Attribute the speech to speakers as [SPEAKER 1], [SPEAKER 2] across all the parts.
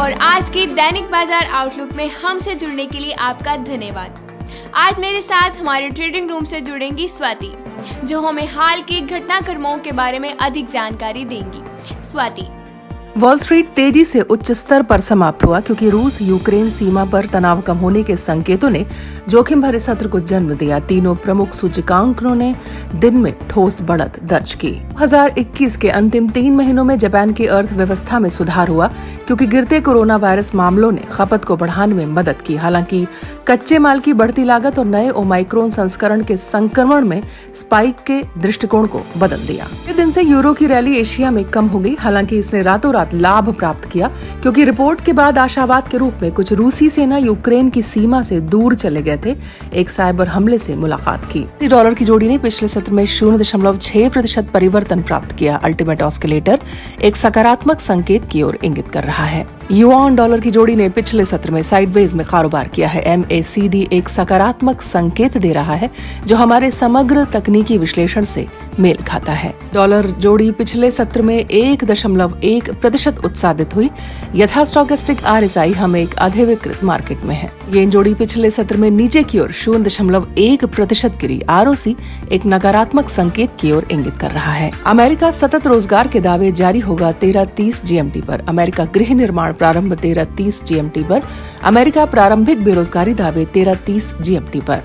[SPEAKER 1] और आज की दैनिक बाजार आउटलुक में हमसे जुड़ने के लिए आपका धन्यवाद। आज मेरे साथ हमारे ट्रेडिंग रूम से जुड़ेंगी स्वाति, जो हमें हाल के घटनाक्रमों के बारे में अधिक जानकारी देंगी। स्वाति।
[SPEAKER 2] वॉल स्ट्रीट तेजी से उच्च स्तर पर समाप्त हुआ क्योंकि रूस यूक्रेन सीमा पर तनाव कम होने के संकेतों ने जोखिम भरे सत्र को जन्म दिया। तीनों प्रमुख सूचकांकों ने दिन में ठोस बढ़त दर्ज की। 2021 के अंतिम 3 महीनों में जापान की अर्थव्यवस्था में सुधार हुआ क्योंकि गिरते कोरोना वायरस मामलों ने खपत को बढ़ाने में मदद की। हालांकि कच्चे माल की बढ़ती लागत और नए ओमाइक्रोन संस्करण के संक्रमण में स्पाइक के दृष्टिकोण को बदल दिया। इस दिन से यूरो की रैली एशिया में कम हो गई। हालांकि इसने रातों रात लाभ प्राप्त किया क्योंकि रिपोर्ट के बाद आशावाद के रूप में कुछ रूसी सेना यूक्रेन की सीमा से दूर चले गए थे। एक साइबर हमले से मुलाकात की। डॉलर की जोड़ी ने पिछले सत्र में 0.6% परिवर्तन प्राप्त किया। अल्टीमेट ऑस्किलेटर एक सकारात्मक संकेत की ओर इंगित कर रहा है। युआन डॉलर की जोड़ी ने पिछले सत्र में साइडवेज में कारोबार किया है। MACD एक सकारात्मक संकेत दे रहा है जो हमारे समग्र तकनीकी विश्लेषण से मेल खाता है। डॉलर जोड़ी पिछले सत्र में 1.1% उत्सादित हुई। यथा स्टॉकेस्टिक RSI हम एक अधिविकृत मार्केट में है। ये जोड़ी पिछले सत्र में नीचे की ओर 0.1% गिरी। ROC एक नकारात्मक संकेत की ओर इंगित कर रहा है। अमेरिका सतत रोजगार के दावे जारी होगा 13:30 GMT पर। अमेरिका गृह निर्माण प्रारंभ 13:30 GMT पर। अमेरिका प्रारंभिक बेरोजगारी दावे 13:30 GMT पर।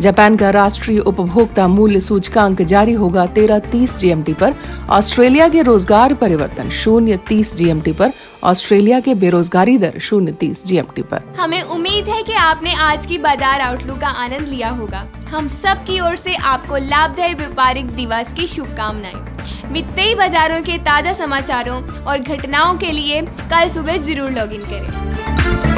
[SPEAKER 2] जापान का राष्ट्रीय उपभोक्ता मूल्य सूचकांक जारी होगा 13:30 GMT पर। ऑस्ट्रेलिया के रोजगार परिवर्तन 0:30 GMT पर। ऑस्ट्रेलिया के बेरोजगारी दर 0:30 GMT पर।
[SPEAKER 1] हमें उम्मीद है कि आपने आज की बाजार आउटलुक का आनंद लिया होगा। हम सब की ओर से आपको लाभदायी व्यापारिक दिवस की शुभकामनाएं। वित्तीय बाजारों के ताजा समाचारों और घटनाओं के लिए कल सुबह जरूर लॉगिन करें।